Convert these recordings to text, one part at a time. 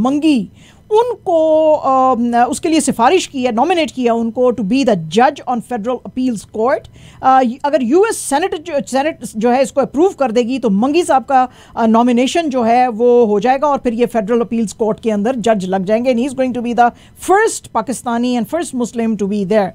मंगी, उनको उसके लिए सिफारिश की है, नॉमिनेट किया उनको टू बी द जज ऑन फेडरल अपील्स कोर्ट। अगर यूएस सेनेट जो है इसको अप्रूव कर देगी तो मंगी साहब का नॉमिनेशन जो है वो हो जाएगा और फिर ये फेडरल अपील्स कोर्ट के अंदर जज लग जाएंगे। And he is going to be the first Pakistani and first Muslim to be there.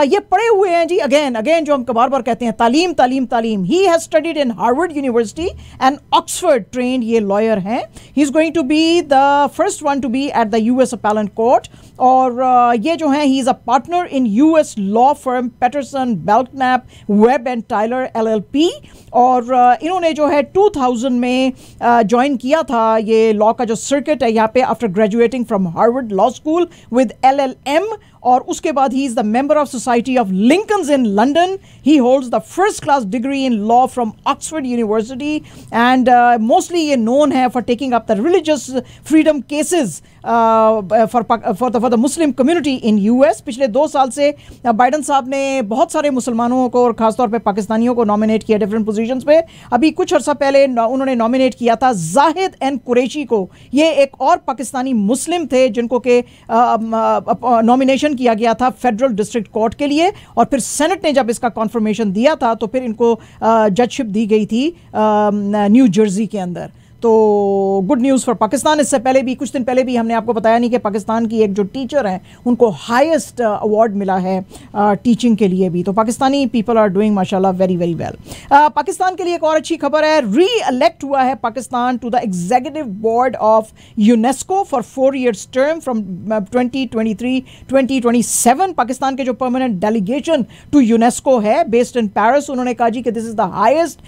ये पढ़े हुए हैं जी, अगेन जो हम बार बार कहते हैं, तालीम तालीम तालीम। He has studied in Harvard University and Oxford trained ये लॉयर हैं। He is going to be the first one to be at the US appellate court. और ये जो है, he is a partner in US law firm Patterson Belknap Webb and Tyler LLP. और इन्होंने जो है 2000 में ज्वाइन किया था ये लॉ का जो सर्किट है यहाँ पे, after graduating from Harvard law school with LLM. और उसके बाद he is the member of society of Lincoln's in London. He holds the first class degree in law from Oxford university and mostly ये known है for taking up the religious freedom cases for the Muslim community in US. पिछले 2 साल से Biden साहब ने बहुत सारे मुसलमानों को और खासतौर पे पाकिस्तानियों को नॉमिनेट किया डिफरेंट पोजीशंस पे। अभी कुछ अर्सा पहले उन्होंने नॉमिनेट किया था जाहिद एन कुरैशी को। ये एक और पाकिस्तानी मुस्लिम थे जिनको के नॉमिनेशन किया गया था फेडरल डिस्ट्रिक्ट कोर्ट के लिए, और फिर सेनेट ने जब इसका कॉन्फर्मेशन दिया था तो फिर इनको जजशिप दी गई थी न्यू जर्सी के अंदर। तो गुड न्यूज़ फॉर पाकिस्तान। इससे पहले भी, कुछ दिन पहले भी हमने आपको बताया नहीं कि पाकिस्तान की एक जो टीचर हैं उनको हाईएस्ट अवार्ड मिला है टीचिंग के लिए भी। तो पाकिस्तानी पीपल आर डूइंग माशाल्लाह वेरी वेरी वेल। पाकिस्तान के लिए एक और अच्छी खबर है, री इलेक्ट हुआ है Pakistan to the executive board of UNESCO for 4 years term from 2023-2027। Pakistan के जो परमानेंट डेलीगेशन टू यूनेस्को है बेस्ड इन पेरिस, उन्होंने कहा जी कि this is the highest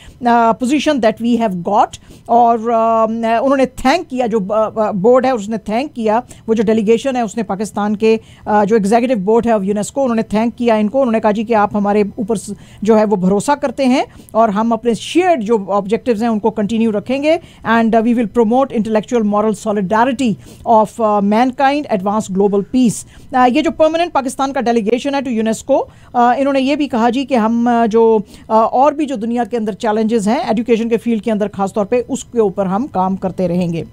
position that we have got. और उन्होंने थैंक किया, जो बोर्ड है उसने थैंक किया, वो जो डेलीगेशन है उसने पाकिस्तान के जो एग्जीक्यूटिव बोर्ड है ऑफ यूनेस्को, उन्होंने थैंक किया इनको। उन्होंने कहा जी कि आप हमारे ऊपर जो है वो भरोसा करते हैं और हम अपने शेयर्ड जो ऑब्जेक्टिव्स हैं उनको कंटिन्यू रखेंगे। And we will promote intellectual moral solidarity of mankind, advance global peace. ये जो परमानेंट पाकिस्तान का डेलीगेशन है टू यूनेस्को, इन्होंने ये भी कहा जी कि हम जो और भी जो दुनिया के अंदर चैलेंजेस हैं एजुकेशन के फील्ड के अंदर खासतौर पे, उसके ऊपर हम काम करते रहेंगे।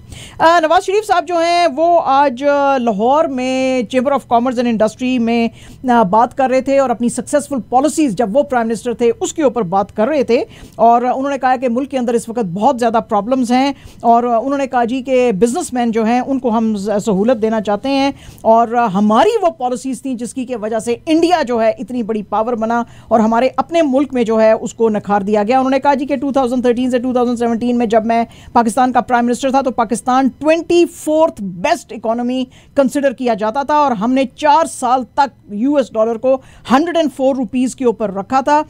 नवाज शरीफ साहब जो हैं वो आज लाहौर में chamber of commerce and industry में बात कर रहे थे और अपनी सक्सेसफुल पॉलिसीज जब वो प्राइम मिनिस्टर थे उसके ऊपर बात कर रहे थे। और उन्होंने कहा कि मुल्क के अंदर इस वक्त बहुत ज़्यादा प्रॉब्लम्स हैं और उन्होंने कहा जी कि बिजनेसमैन जो हैं उनको हम सहूलत देना चाहते हैं और हमारी वो पॉलिसीज़ थी जिसकी के वजह से इंडिया जो है इतनी बड़ी पावर बना और हमारे अपने मुल्क में जो है उसको नकार दिया गया। उन्होंने कहा जी कि 2013 से 2017 में जब मैं पाकिस्तान का प्राइम मिनिस्टर था तो Pakistan 24th best economy consider किया जाता था और हमने 4 साल तक यूएस डॉलर को 104 रुपीस के ऊपर रखा था।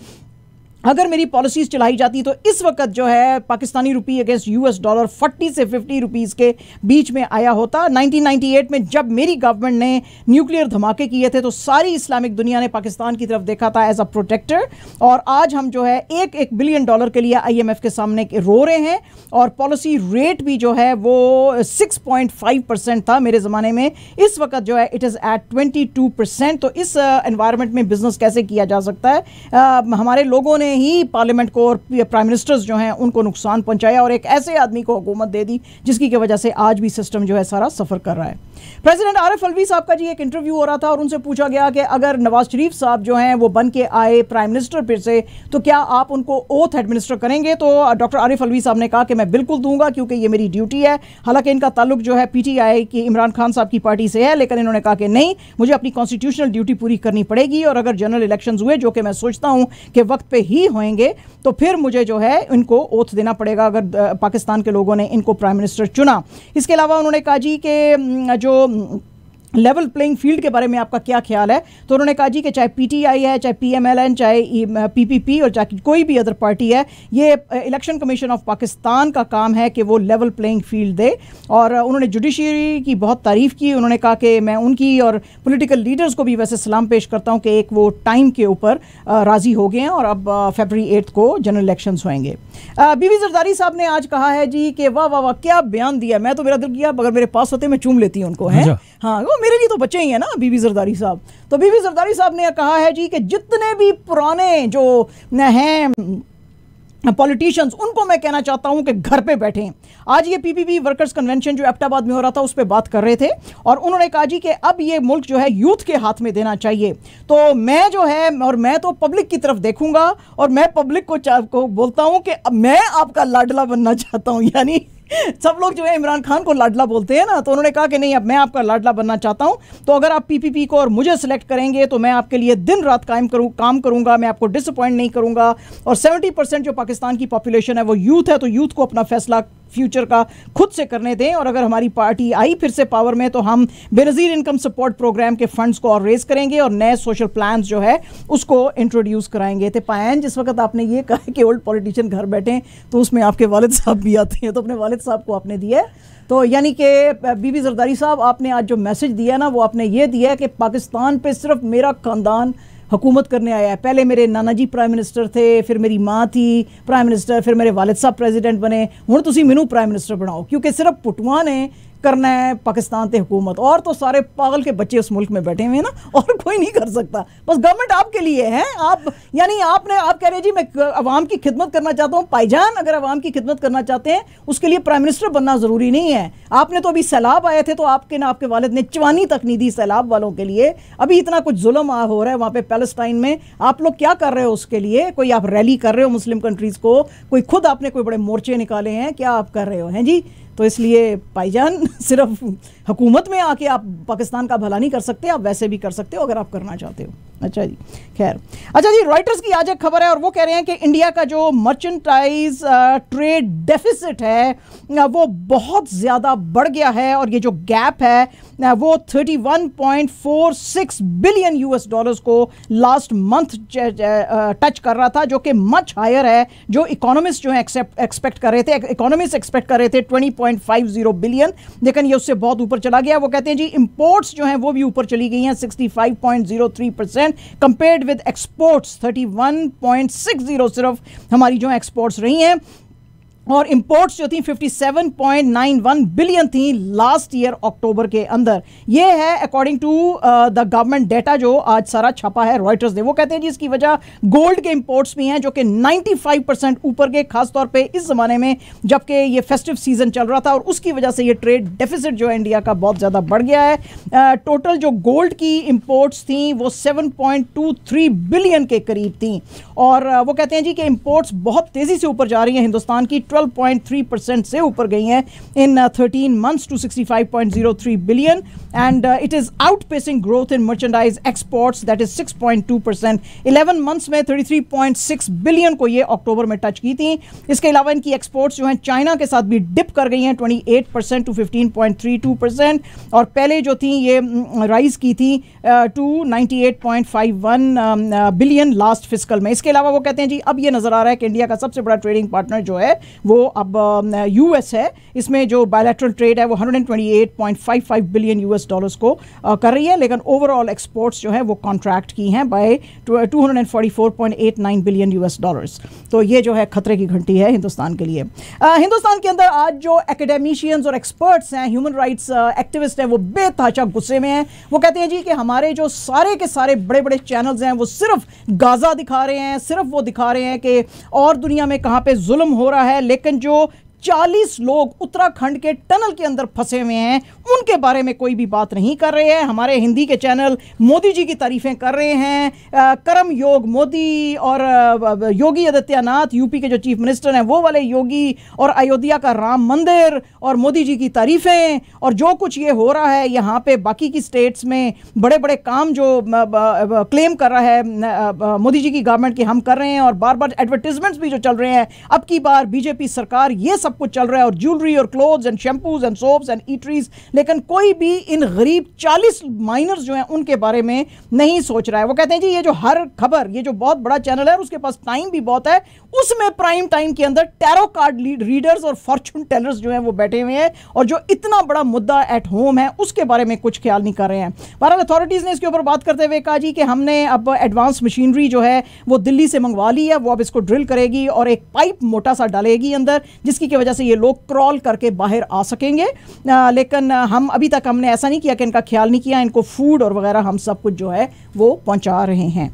अगर मेरी पॉलिसीज चलाई जाती तो इस वक्त जो है पाकिस्तानी रुपी अगेंस्ट यूएस डॉलर 40 से 50 रुपीस के बीच में आया होता। 1998 में जब मेरी गवर्नमेंट ने न्यूक्लियर धमाके किए थे तो सारी इस्लामिक दुनिया ने पाकिस्तान की तरफ देखा था एज अ प्रोटेक्टर। और आज हम जो है $1 बिलियन के लिए IMF के सामने रो रहे हैं और पॉलिसी रेट भी जो है वो 6.5% था मेरे ज़माने में, इस वक्त जो है इट इज़ एट 22%। तो इस एनवायरनमेंट में बिजनेस कैसे किया जा सकता है? हमारे लोगों ने ही पार्लियामेंट को और प्राइम मिनिस्टर्स जो हैं उनको नुकसान पहुंचाया और एक ऐसे आदमी को हुकूमत दे दी जिसकी की वजह से आज भी सिस्टम जो है सारा सफ़र कर रहा है। प्रेसिडेंट आरिफ अलवी साहब का जी एक इंटरव्यू हो रहा था और उनसे पूछा गया कि अगर नवाज शरीफ साहब जो हैं वो बन के आए प्राइम मिनिस्टर फिर से तो क्या आप उनको ओथ एडमिनिस्टर करेंगे? तो डॉक्टर आरिफ अलवी साहब ने कहा कि मैं बिल्कुल दूंगा क्योंकि ये मेरी ड्यूटी है। हालांकि इनका ताल्लुक जो है PTI की इमरान खान साहब की पार्टी से है, लेकिन इन्होंने कहा कि नहीं, मुझे अपनी कॉन्स्टिट्यूशनल ड्यूटी पूरी करनी पड़ेगी और अगर जनरल इलेक्शंस हुए जो कि मैं सोचता हूं कि वक्त पे ही होंगे तो फिर मुझे जो है इनको ओथ देना पड़ेगा अगर पाकिस्तान के लोगों ने इनको प्राइम मिनिस्टर चुना। इसके अलावा उन्होंने कहा जी कि जो लेवल प्लेइंग फील्ड के बारे में आपका क्या ख्याल है? तो उन्होंने कहा जी कि चाहे PTI है, चाहे PMLN, चाहे PPP और चाहे कोई भी अदर पार्टी है, ये इलेक्शन कमीशन ऑफ पाकिस्तान का काम है कि वो लेवल प्लेइंग फील्ड दे। और उन्होंने जुडिशरी की बहुत तारीफ़ की। उन्होंने कहा कि मैं उनकी और पॉलिटिकल लीडर्स को भी वैसे सलाम पेश करता हूँ कि एक वो टाइम के ऊपर राज़ी हो गए हैं और अब February 8 को जनरल इलेक्शंस होंगे। बीबी जरदारी साहब ने आज कहा है जी कि वाह वाह वाह क्या बयान दिया, मैं तो मेरा दिल किया अगर मेरे पास होते मैं चूम लेती हूँ उनको। है हाँ, वो मेरे लिए तो बच्चे ही हैं ना बीबी जरदारी साहब। तो बीबी जरदारी साहब ने कहा है जी कि जितने भी पुराने जो हैं पॉलिटिशियंस, उनको मैं कहना चाहता हूं कि घर पे बैठें। आज ये पीपीपी वर्कर्स कन्वेंशन जो एबटाबाद में हो रहा था उस पर बात कर रहे थे और उन्होंने कहा जी कि अब ये मुल्क जो है यूथ के हाथ में देना चाहिए। तो मैं जो है, और मैं तो पब्लिक की तरफ देखूंगा और मैं पब्लिक को बोलता हूं कि मैं आपका लाडला बनना चाहता हूं। यानी सब लोग जो है इमरान खान को लाडला बोलते हैं ना, तो उन्होंने कहा कि नहीं, अब मैं आपका लाडला बनना चाहता हूं। तो अगर आप पीपीपी को और मुझे सिलेक्ट करेंगे तो मैं आपके लिए दिन रात काम करूंगा, मैं आपको डिसअपॉइंट नहीं करूंगा। और 70% जो पाकिस्तान की पॉपुलेशन है वो यूथ है, तो यूथ को अपना फैसला फ्यूचर का खुद से करने दें। और अगर हमारी पार्टी आई फिर से पावर में तो हम बेनज़ीर इनकम सपोर्ट प्रोग्राम के फंड्स को और रेज करेंगे और नए सोशल प्लान्स जो है उसको इंट्रोड्यूस कराएंगे। तो पायन, जिस वक्त आपने ये कहा कि ओल्ड पॉलिटिशियन घर बैठे, तो उसमें आपके वालिद साहब भी आते हैं, तो अपने वालिद साहब को आपने दिया। तो यानी कि बीबी जरदारी साहब, आपने आज जो मैसेज दिया ना वो आपने ये दिया कि पाकिस्तान पे सिर्फ मेरा खानदान हुकूमत करने आया है। पहले मेरे नाना जी प्राइम मिनिस्टर थे, फिर मेरी माँ थी प्राइम मिनिस्टर, फिर मेरे वालिद साहब प्रेजिडेंट बने, हुण तुसी मैनू प्राइम मिनिस्टर बनाओ, क्योंकि सिर्फ पुटवा ने करना है पाकिस्तान ते हुकूमत, और तो सारे पागल के बच्चे उस मुल्क में बैठे हुए हैं ना, और कोई नहीं कर सकता। बस गवर्नमेंट आपके लिए है। आप यानी आप कह रहे जी मैं अवाम की खिदमत करना चाहता हूँ। भाईजान, अगर अवाम की खिदमत करना चाहते हैं उसके लिए प्राइम मिनिस्टर बनना ज़रूरी नहीं है। आपने तो अभी सैलाब आए थे तो आपके ना आपके वालिद ने चवानी तक नहीं दी सैलाब वालों के लिए। अभी इतना कुछ जुल्म हो रहा है वहाँ पे पैलेस्टाइन में, आप लोग क्या कर रहे हो उसके लिए? कोई आप रैली कर रहे हो मुस्लिम कंट्रीज़ को, कोई खुद आपने कोई बड़े मोर्चे निकाले हैं, क्या आप कर रहे हो हैं जी? तो इसलिए भाईजान, सिर्फ हुकूमत में आके आप पाकिस्तान का भला नहीं कर सकते, आप वैसे भी कर सकते हो अगर आप करना चाहते हो। अच्छा जी, खैर। अच्छा जी, रॉयटर्स की आज एक खबर है और वो कह रहे हैं कि इंडिया का जो मर्चेंटाइज ट्रेड डेफिसिट है वो बहुत ज़्यादा बढ़ गया है और ये जो गैप है वो 31.46 बिलियन यूएस डॉलर्स को लास्ट मंथ टच कर रहा था, जो कि मच हायर है जो इकोनॉमिस्ट जो है एक्सपेक्ट कर रहे थे। इकोनॉमिस्ट एक्सपेक्ट कर रहे थे 20.50 बिलियन, लेकिन ये उससे बहुत ऊपर चला गया। वो कहते हैं जी इंपोर्ट्स जो हैं वो भी ऊपर चली गई हैं 65.03% कंपेयर्ड विद एक्सपोर्ट्स 31.60 सिर्फ हमारी जो एक्सपोर्ट्स रही हैं, और इंपोर्ट्स जो थी 57.91 बिलियन थी लास्ट ईयर अक्टूबर के अंदर। ये है according to the government data जो आज सारा छपा है रॉयटर्स ने। वो कहते हैं जी इसकी वजह गोल्ड के इंपोर्ट्स भी हैं जो कि 95% ऊपर के, खासतौर पे इस ज़माने में जबकि ये फेस्टिव सीजन चल रहा था, और उसकी वजह से ये ट्रेड डेफिसिट जो है इंडिया का बहुत ज़्यादा बढ़ गया है। टोटल जो गोल्ड की इंपोर्ट्स थी वो 7.23 बिलियन के करीब थी, और वो कहते हैं जी कि इंपोर्ट्स बहुत तेज़ी से ऊपर जा रही हैं हिंदुस्तान की, 12.3% से ऊपर गई हैं इन 13 months to 65.03 billion, and it is outpacing growth in merchandise exports that is 6.2%। 11 months में 33.6 बिलियन को ये अक्टूबर में टच की थी। इसके अलावा इनकी एक्सपोर्ट्स जो हैं चाइना के साथ भी डिप कर गई हैं 28% to 15.32%, और पहले जो थी ये राइज की थी टू 98.51 बिलियन लास्ट फिस्कल में। इसके अलावा वो कहते हैं जी अब ये नज़र आ रहा है कि इंडिया का सबसे बड़ा ट्रेडिंग पार्टनर जो है वो अब यूएस है। इसमें जो बायलैटरल ट्रेड है वो 128.55 बिलियन यूएस डॉलर्स को कर रही है, लेकिन ओवरऑल एक्सपोर्ट्स जो है वो कॉन्ट्रैक्ट की हैं बाय 244.89 बिलियन यूएस डॉलर्स। तो ये जो है खतरे की घंटी है हिंदुस्तान के लिए। हिंदुस्तान के अंदर आज जो एकेडमिशियंस और एक्सपर्ट्स हैं, ह्यूमन राइट्स एक्टिविस्ट हैं, वो बेतहाशा गुस्से में हैं। वो कहते हैं जी कि हमारे जो सारे के सारे बड़े बड़े चैनल्स हैं वो सिर्फ गाजा दिखा रहे हैं, सिर्फ वो दिखा रहे हैं कि और दुनिया में कहाँ पे जुल्म हो रहा है, लेकिन जो 40 लोग उत्तराखंड के टनल के अंदर फंसे हुए हैं उनके बारे में कोई भी बात नहीं कर रहे हैं। हमारे हिंदी के चैनल मोदी जी की तारीफ़ें कर रहे हैं, कर्म योग मोदी और योगी आदित्यनाथ यूपी के जो चीफ मिनिस्टर हैं वो वाले योगी, और अयोध्या का राम मंदिर और मोदी जी की तारीफ़ें, और जो कुछ ये हो रहा है यहाँ पे बाकी की स्टेट्स में बड़े बड़े काम जो क्लेम कर रहा है मोदी जी की गवर्नमेंट की हम कर रहे हैं, और बार बार एडवर्टीजमेंट्स भी जो चल रहे हैं अब की बार बीजेपी सरकार, ये सब कुछ चल रहा है, और ज्वेलरी और clothes and shampoos and soaps and eateries, लेकिन कोई भी इन गरीब 40 माइनर्स जो हैं उनके बारे में नहीं सोच रहा है। वो कहते हैं जी ये जो हर खबर, ये जो बहुत बड़ा चैनल है और उसके पास टाइम भी बहुत है, उसमें प्राइम टाइम के अंदर टैरो कार्ड रीडर्स और फॉर्चून टेलर्स जो हैं वो बैठे हुए हैं, और जो इतना बड़ा मुद्दा एट होम है उसके बारे में कुछ ख्याल नहीं कर रहे हैं। बहरहाल अथॉरिटीज़ ने इसके ऊपर बात करते हुए कहा जी कि हमने अब एडवांस मशीनरी जो है वो दिल्ली से मंगवा ली है, वो अब इसको ड्रिल करेगी और एक पाइप मोटा सा डालेगी अंदर, जिसकी वजह से ये लोग क्रॉल करके बाहर आ सकेंगे। लेकिन हम अभी तक हमने ऐसा नहीं किया कि इनका ख्याल नहीं किया, इनको फूड और वगैरह हम सब कुछ जो है वो पहुंचा रहे हैं।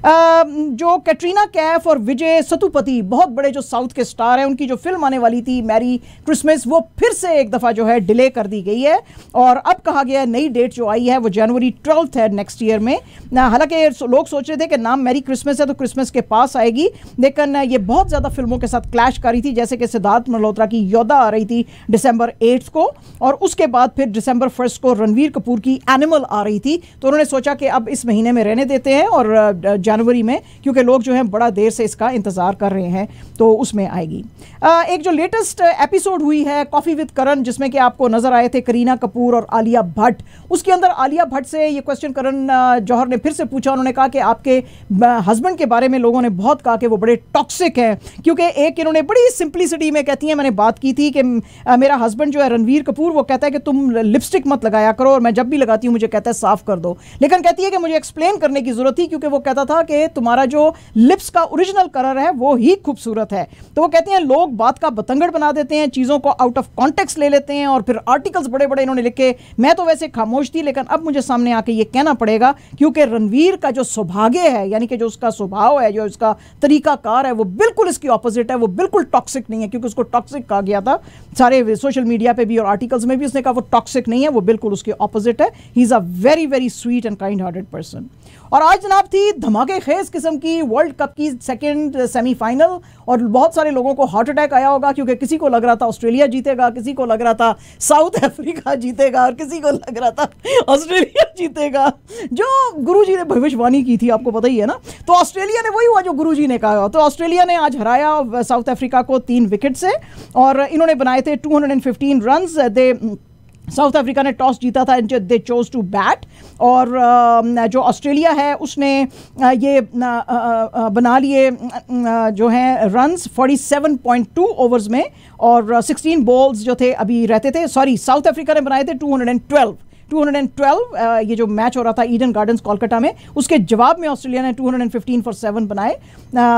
जो कैटरीना कैफ और विजय सतुपति, बहुत बड़े जो साउथ के स्टार हैं, उनकी जो फिल्म आने वाली थी मैरी क्रिसमस, वो फिर से एक दफ़ा जो है डिले कर दी गई है और अब कहा गया है नई डेट जो आई है वो जनवरी 12 है नेक्स्ट ईयर में। हालांकि लोग सोच रहे थे कि नाम मैरी क्रिसमस है तो क्रिसमस के पास आएगी, लेकिन ये बहुत ज़्यादा फिल्मों के साथ क्लैश कर रही थी, जैसे कि सिद्धार्थ मल्होत्रा की योद्धा आ रही थी December 8 को और उसके बाद फिर December 1 को रणवीर कपूर की एनिमल आ रही थी। तो उन्होंने सोचा कि अब इस महीने में रहने देते हैं और जनवरी में, क्योंकि लोग जो हैं बड़ा देर से इसका इंतज़ार कर रहे हैं, तो उसमें आएगी। एक जो लेटेस्ट एपिसोड हुई है कॉफ़ी विद करण, जिसमें कि आपको नज़र आए थे करीना कपूर और आलिया भट्ट, उसके अंदर आलिया भट्ट से ये क्वेश्चन करण जौहर ने फिर से पूछा। उन्होंने कहा कि आपके हस्बैंड के बारे में लोगों ने बहुत कहा कि वो बड़े टॉक्सिक हैं, क्योंकि एक इन्होंने बड़ी सिंप्लिसिटी में कहती हैं, मैंने बात की थी कि मेरा हस्बैंड जो है रणवीर कपूर, वो कहता है कि तुम लिपस्टिक मत लगाया करो और मैं जब भी लगाती हूँ मुझे कहता है साफ कर दो, लेकिन कहती है कि मुझे एक्सप्लेन करने की ज़रूरत थी क्योंकि वो कहता था कि तुम्हारा जो लिप्स का ओरिजिनल कलर है वो ही खूबसूरत है। तो वो कहती हैं लोग बात का बतंगड़ बना देते हैं, चीज़ों को आउट ऑफ कॉन्टेक्स्ट ले लेते हैं और फिर आर्टिकल्स बड़े बड़े इन्होंने लिखे। मैं तो वैसे खामोश थी, लेकिन अब मुझे सामने आके ये कहना पड़ेगा क्योंकि रणवीर का जो सौभाग्य है, यानी कि जो उसका स्वभाव है, जो उसका तरीकाकार है, वो बिल्कुल इसकी ऑपोजिट है। वो बिल्कुल टॉक्सिक नहीं है, क्योंकि उसको टॉक्सिक कहा गया था सारे सोशल मीडिया पे भी और आर्टिकल्स में भी। उसने कहा वो टॉक्सिक नहीं है, वो बिल्कुल उसके ऑपोजिट है। He is a very very sweet and kind hearted person. और आज जनाब थी धमाके खेज किस्म की वर्ल्ड कप की सेकंड सेमीफाइनल और बहुत सारे लोगों को हार्ट अटैक आया होगा, क्योंकि किसी को लग रहा था ऑस्ट्रेलिया जीतेगा, किसी को लग रहा था साउथ अफ्रीका जीतेगा और किसी को लग रहा था ऑस्ट्रेलिया जीतेगा। जो गुरुजी ने भविष्यवाणी की थी आपको पता ही है ना, तो ऑस्ट्रेलिया ने वही हुआ जो गुरुजी ने कहा। तो ऑस्ट्रेलिया ने आज हराया साउथ अफ्रीका को 3 विकेट से और इन्होंने बनाए थे 215 रन्स। साउथ अफ्रीका ने टॉस जीता था, दे चोज टू बैट और जो ऑस्ट्रेलिया है उसने ये बना लिए जो हैं रन्स 47.2 ओवर्स में और 16 बॉल्स जो थे अभी रहते थे। सॉरी, साउथ अफ्रीका ने बनाए थे 212 ये जो मैच हो रहा था ईडन गार्डन्स कोलकाता में, उसके जवाब में ऑस्ट्रेलिया ने 215 फॉर 7 बनाए,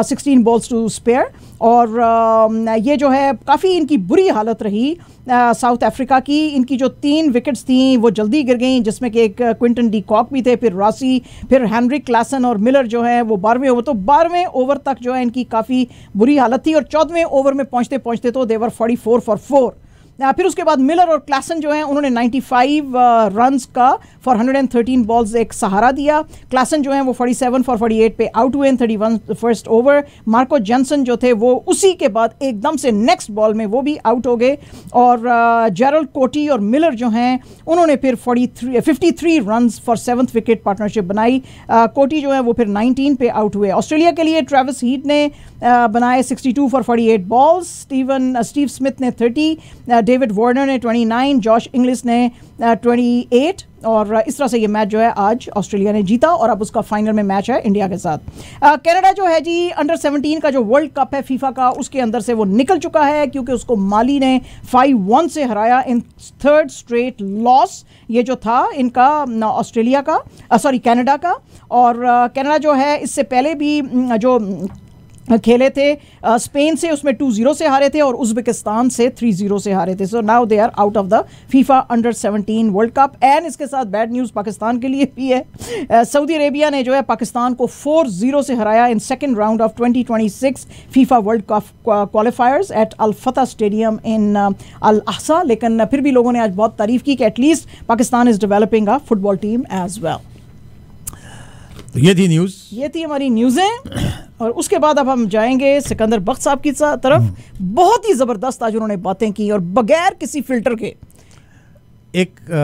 16 बॉल्स टू स्पेयर। और ये जो है काफ़ी इनकी बुरी हालत रही साउथ अफ्रीका की। इनकी जो 3 विकेट्स थी वो जल्दी गिर गई, जिसमें कि एक क्विंटन डी कॉक भी थे, फिर रासी, फिर हेनरिक क्लासन और मिलर जो है वो 12वें ओवर। तो 12वें ओवर तक जो है इनकी काफ़ी बुरी हालत थी और 14वें ओवर में पहुँचते पहुँचते तो देवर 44 फॉर 4। फिर उसके बाद मिलर और क्लासन जो हैं उन्होंने 95 रन्स का फॉर 113 बॉल्स एक सहारा दिया। क्लासन जो हैं वो 47 फॉर 48 पे आउट हुए 31 फर्स्ट ओवर। मार्को जेनसन जो थे वो उसी के बाद एकदम से नेक्स्ट बॉल में वो भी आउट हो गए और जेरल्ड कोटी और मिलर जो हैं उन्होंने फिर 53 runs for 7th wicket partnership बनाई। कोटी जो है वो फिर 19 पे आउट हुए। ऑस्ट्रेलिया के लिए ट्रेविस हीट ने बनाए 62 फॉर 48 बॉल्स, स्टीव स्मिथ ने 30, डेविड वार्नर ने 29, जॉश इंग्लिश ने 28 और इस तरह से ये मैच जो है आज ऑस्ट्रेलिया ने जीता और अब उसका फाइनल में मैच है इंडिया के साथ। कनाडा जो है जी अंडर 17 का जो वर्ल्ड कप है फीफा का, उसके अंदर से वो निकल चुका है क्योंकि उसको माली ने 5-1 से हराया इन 3rd स्ट्रेट लॉस। ये जो था इनका ऑस्ट्रेलिया का कनाडा का। और कनाडा जो है इससे पहले भी जो खेले थे स्पेन से उसमें 2-0 से हारे थे और उज़्बेकिस्तान से 3-0 से हारे थे। So now they are out of the FIFA under 17 world cup. And इसके साथ बैड न्यूज़ पाकिस्तान के लिए भी है। सऊदी अरेबिया ने जो है पाकिस्तान को 4-0 से हराया in second round of 2026 FIFA World Cup qualifiers at Al Fateh stadium इन अल अहसा। लेकिन फिर भी लोगों ने आज बहुत तारीफ की कि at least Pakistan is developing a football team as well. तो ये थी न्यूज़, ये थी हमारी न्यूज़ें। और उसके बाद अब हम जाएंगे सिकंदर बख्त साहब की तरफ। बहुत ही ज़बरदस्त आज उन्होंने बातें की और बगैर किसी फिल्टर के। एक